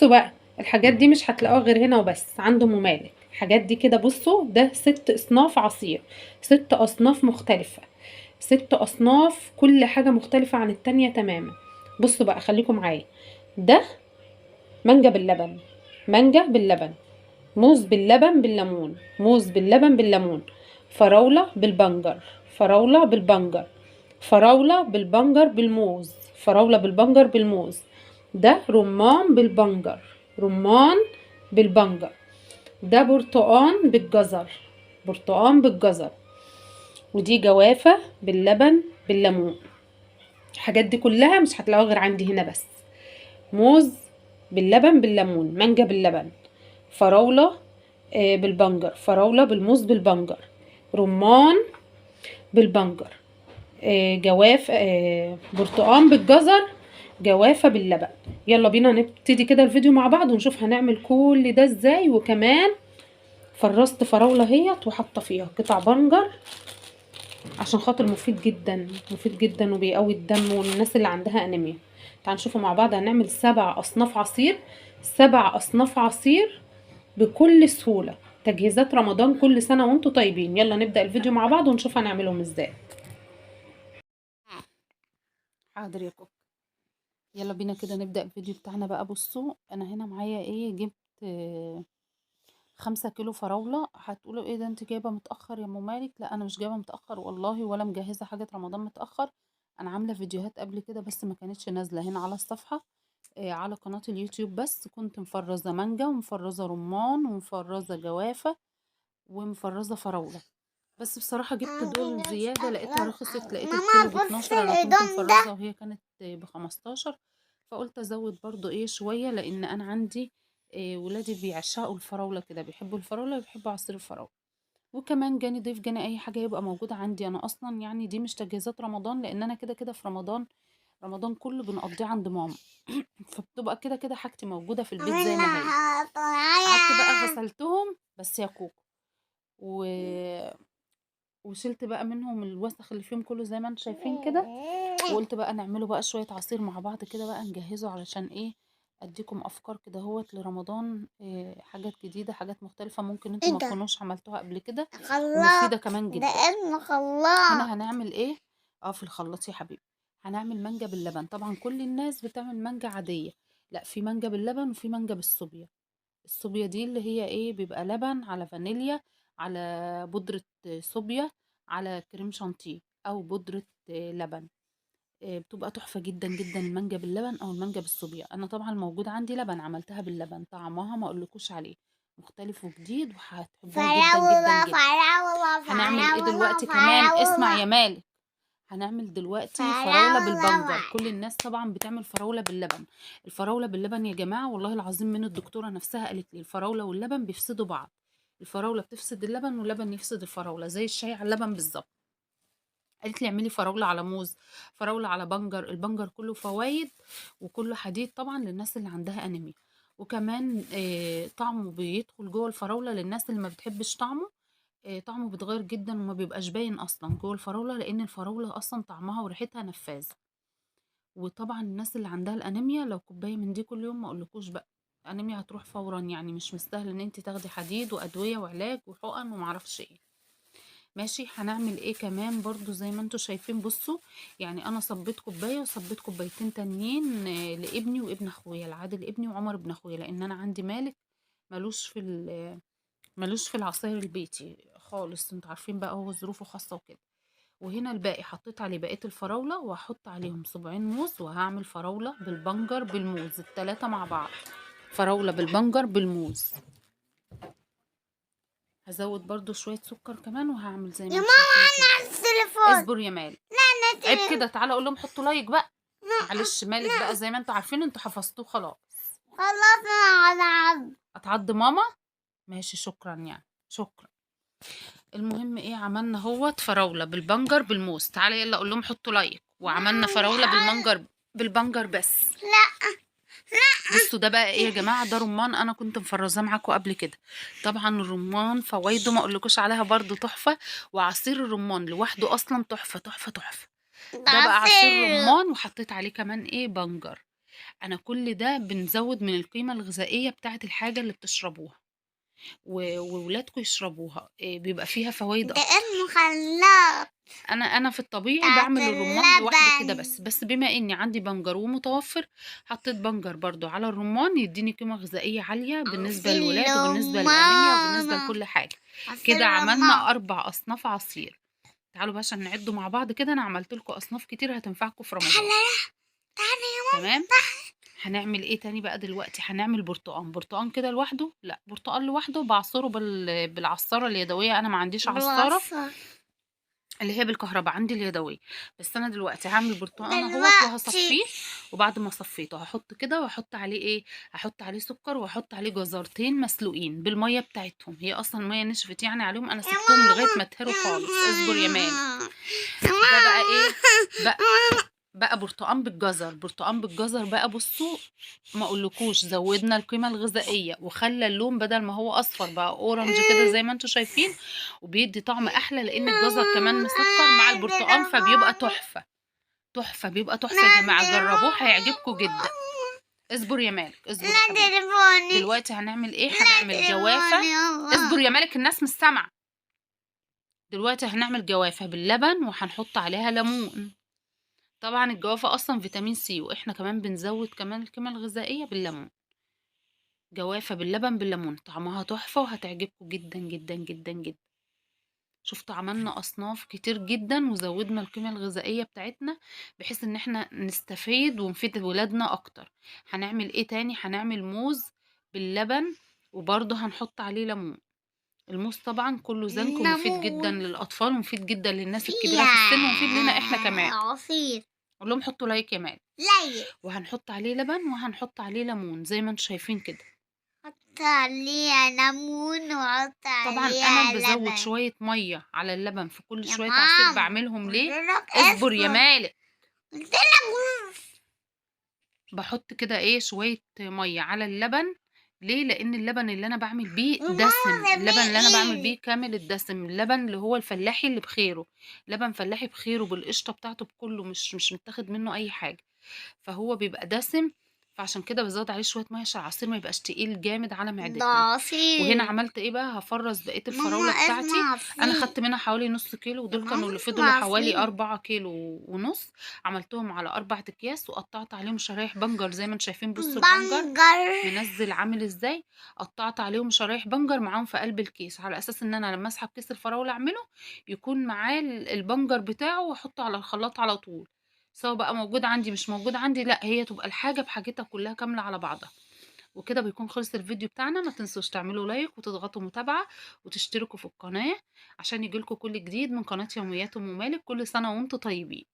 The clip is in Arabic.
بصوا بقى، الحاجات دي مش هتلاقوها غير هنا وبس عند ام مالك. الحاجات دي كده بصوا، ده 6 اصناف عصير، 6 اصناف مختلفة، 6 اصناف، كل حاجة مختلفة عن التانية تماما. بصوا بقى خليكم معايا، ده مانجا باللبن، مانجا باللبن، موز باللبن بالليمون، موز باللبن بالليمون، فراولة بالبنجر، فراولة بالبنجر، فراولة بالبنجر بالموز، فراولة بالبنجر بالموز. ده رمان بالبنجر، رمان بالبنجر. ده برتقان بالجزر، برتقان بالجزر. ودي جوافة باللبن بالليمون. الحاجات دي كلها مش هتلاقوها غير عندي هنا بس. موز باللبن بالليمون، مانجا باللبن، فراولة بالبنجر، فراولة بالموز بالبنجر، رمان بالبنجر، جواف برتقان بالجزر، جوافة باللبن. يلا بينا نبتدي كده الفيديو مع بعض ونشوف هنعمل كل ده ازاي. وكمان فرزت فراولة اهيت وحاطه فيها قطع بنجر عشان خاطر مفيد جدا، مفيد جدا وبيقوي الدم والناس اللي عندها انيميا. تعالوا نشوفوا مع بعض هنعمل 7 اصناف عصير، 7 اصناف عصير بكل سهولة. تجهيزات رمضان كل سنة وانتم طيبين. يلا نبدأ الفيديو مع بعض ونشوف هنعملهم ازاي. حاضر يا كوك. يلا بينا كده نبدأ الفيديو بتاعنا بقى. بصوا انا هنا معايا ايه، جبت 5 كيلو فراولة. هتقولوا ايه ده انت جايبة متأخر يا ام مالك؟ لا انا مش جايبة متأخر والله، ولا مجهزة حاجة رمضان متأخر. انا عاملة فيديوهات قبل كده بس ما كانتش نازلة هنا على الصفحة، على قناة اليوتيوب. بس كنت مفرزة مانجا ومفرزة رمان ومفرزة جوافة ومفرزة فراولة. بس بصراحة جبت دول زيادة، لقيتها رخصت، لقيت الكيلو ب12. انا كنت مفرزة وهي كانت ب15، فقلت ازود برضو ايه شوية، لان انا عندي ولادي بيعشقوا الفراولة كده، بيحبوا الفراولة، بيحبوا عصير الفراولة. وكمان جاني ضيف، جاني اي حاجة يبقى موجودة عندي انا اصلا. يعني دي مش تجهيزات رمضان، لان انا كده كده في رمضان، رمضان كله بنقضيه عند ماما فبتبقى كده كده حاجتي موجودة في البيت زي ما هي. قعدت بقى غسلتهم بس يا كوكو، و... وشلت بقى منهم الوسخ اللي فيهم كله زي ما انتم شايفين كده. وقلت بقى نعمله بقى شوية عصير مع بعض كده بقى نجهزه، علشان ايه، اديكم افكار كده هوت لرمضان. حاجات جديدة، حاجات مختلفة ممكن انتم ما تكونوش عملتوها قبل كده، ومفيدة كمان ده جدا. اسمه خلاط. هنا هنعمل ايه؟ في الخلاط يا حبيبي. هنعمل مانجا باللبن. طبعا كل الناس بتعمل مانجا عادية، لا، في مانجا باللبن وفي مانجا بالصوبيا. الصوبيا دي اللي هي ايه، بيبقى لبن على فانيليا على بودرة صوبيا على كريم شانتيه او بودرة لبن. بتبقى تحفة جدا جدا المانجا باللبن او المانجا بالصوبيا. انا طبعا موجود عندي لبن، عملتها باللبن، طعمها ما اقولكوش عليه، مختلف وجديد وهتحبوها جدا جدا فراولة جدا. فراولة هنعمل ايه فراولة دلوقتي كمان؟ اسمع فراولة يا مالك. هنعمل دلوقتي فراولة فراولة. بالبنجر. كل الناس طبعا بتعمل فراولة باللبن. الفراولة باللبن يا جماعة والله العظيم، من الدكتورة نفسها قالت لي الفراولة واللبن بيفسدوا بعض. الفراولة بتفسد اللبن واللبن يفسد الفراولة، زي الشاي على اللبن بالظبط. قالت لي اعملي فراولة على موز، فراولة على بنجر. البنجر كله فوايد وكله حديد طبعا للناس اللي عندها انيميا. وكمان طعمه بيدخل جوه الفراولة للناس اللي ما بتحبش طعمه. طعمه بيتغير جدا وما بيبقاش باين اصلا جوه الفراولة، لان الفراولة اصلا طعمها وريحتها نفاذ. وطبعا الناس اللي عندها الانيميا لو كوباية من دي كل يوم ما اقولكوش بقى، انيميا هتروح فورا. يعني مش مستاهل ان انت تاخدي حديد وادوية وعلاج وحقن ومعرفش ايه. ماشي. هنعمل ايه كمان برضو زي ما انتوا شايفين. بصوا يعني انا صبيت كوبايه وصبيت كوبايتين تانيين لابني وابن اخويا، لعادل ابني وعمر ابن اخويا، لان انا عندي مالك ملوش في ملوش في العصاير البيتي خالص. انتوا عارفين بقى هو ظروفه خاصه وكده. وهنا الباقي حطيت عليه بقيه الفراوله، وهحط عليهم صباعين موز، وهعمل فراوله بالبنجر بالموز التلاتة مع بعض. فراوله بالبنجر بالموز. هزود برضو شويه سكر كمان، وهعمل زي ما يا انتوا ماما شايفين انا كده. على التليفون. اصبر يا مال. لا انا عيب التليفون. كده، تعالى اقول لهم حطوا لايك بقى. لا معلش مالك بقى، لا زي ما انتوا عارفين انتوا حفظتوه خلاص. خلاص انا هلعب. اتعض ماما. ماشي شكرا يعني، شكرا. المهم ايه، عملنا هوت فراولة بالبنجر بالموز. تعالى يلا اقول لهم حطوا لايك. وعملنا فراولة بالبنجر، بالبنجر بس. لا بصوا ده بقى ايه يا جماعه، ده رمان انا كنت مفرزاه معاكم قبل كده. طبعا الرمان فوائده ما اقولكوش عليها برضو تحفه. وعصير الرمان لوحده اصلا تحفه تحفه تحفه. ده بقى عصير عصير. رمان وحطيت عليه كمان ايه، بنجر. أنا كل ده بنزود من القيمة الغذائية بتاعة الحاجة اللي بتشربوها وولادكم يشربوها، بيبقى فيها فوائد ده أكتر. اسمه خلاط أنا في الطبيعي بتاعت باعمل الرمان لوحده كده اللبن. بس بما إني عندي بنجر ومتوفر، حطيت بنجر برضو على الرمان يديني قيمة غذائية عالية بالنسبة عصير للولاد وبالنسبة للأنيميا وبالنسبة رمان. لكل حاجة. عصير كده رمان. عملنا 4 أصناف عصير. تعالوا بقى عشان نعدوا مع بعض كده، أنا عملت لكم أصناف كتير هتنفعكم في رمضان. تعالى يا ماما. تمام. هنعمل ايه تاني بقى دلوقتي؟ هنعمل برتقان كده لوحده، لا برتقان لوحده بعصره بالعصاره اليدويه. انا ما عنديش عصاره بالوصفة. اللي هي بالكهرباء، عندي اليدويه. بس انا دلوقتي هعمل برتقان اهوت دلوقتي وهصفيه. وبعد ما صفيته هحط كده واحط عليه ايه، هحط عليه سكر واحط عليه جزرتين مسلوقين بالميه بتاعتهم، هي اصلا الميه نشفت يعني عليهم، انا يا سبتهم لغايه ماما. ما اتهروا خالص. اصبر يا مالك. يا ده بقى ايه ماما. بقى برتقان بالجزر. برتقان بالجزر بقى بصوا، ما اقولكوش زودنا القيمة الغذائية وخلى اللون بدل ما هو اصفر بقى اورنج كده زي ما انتوا شايفين، وبيدي طعم احلى لان الجزر كمان مسكر مع البرتقان، فبيبقى تحفة. تحفة، بيبقى تحفة يا جماعة، جربوه هيعجبكم جدا. اصبر يا مالك، اصبر يا لا حبيبي. تليفوني. دلوقتي هنعمل ايه؟ لا هنعمل جوافة. تليفوني اصبر والله. يا مالك، الناس مش سامعة. دلوقتي هنعمل جوافة باللبن وهنحط عليها ليمون. طبعا الجوافة اصلا فيتامين سي، واحنا كمان بنزود كمان القيمة الغذائية بالليمون. جوافة باللبن بالليمون طعمها تحفة وهتعجبكم جدا جدا جدا جدا. شفتوا عملنا اصناف كتير جدا وزودنا القيمة الغذائية بتاعتنا بحيث ان احنا نستفيد ونفيد ولادنا اكتر. هنعمل ايه تاني؟ هنعمل موز باللبن وبرضه هنحط عليه ليمون. الموز طبعا كله زنك ومفيد جدا ناموس. للاطفال ومفيد جدا للناس الكبيرة فيها في السن ومفيد لنا احنا كمان. عصير. قول لهم حطوا لايك يا مال. ليا. وهنحط عليه لبن وهنحط عليه ليمون زي ما انتم شايفين كده. حط عليها ليمون وحط طبعا انا عليها بزود لبن. شوية مية على اللبن في كل يا شوية عصير ماما بعملهم ليه. قلتلك اصبر يا اصبر. مالك. قلتلك بحط كده ايه شوية مية على اللبن. ليه؟ لان اللبن اللي انا بعمل بيه ماما دسم، اللبن اللي انا بعمل بيه ايه. كامل الدسم، اللبن اللي هو الفلاحي اللي بخيره، لبن فلاحي بخيره بالقشطة بتاعته بكله، مش متاخد منه اي حاجة، فهو بيبقى دسم. فعشان كده بزود عليه شويه ميه عشان العصير ما يبقاش تقيل جامد على ده معدتنا. وهنا عصير. عملت ايه بقى؟ هفرز بقيه ماما الفراوله اسمه بتاعتي. انا عصير. خدت منها حوالي نص كيلو، يا ودول كانوا ماما اللي اسمه فضلوا حوالي عصير. 4 كيلو ونص. عملتهم على 4 اكياس وقطعت عليهم شرايح بنجر زي ما انتم شايفين. بصوا البنجر بنجر. منزل عامل ازاي. قطعت عليهم شرايح بنجر معاهم في قلب الكيس على اساس ان انا لما اسحب كيس الفراوله اعمله يكون معاه البنجر بتاعه واحطه على الخلاط على طول. سواء بقى موجود عندي مش موجود عندي، لا هي تبقى الحاجة بحاجتها كلها كاملة على بعضها. وكده بيكون خلص الفيديو بتاعنا. ما تنسوش تعملوا لايك وتضغطوا متابعة وتشتركوا في القناة عشان يجيلكوا كل جديد من قناة يوميات أم مالك. كل سنة وانتم طيبين.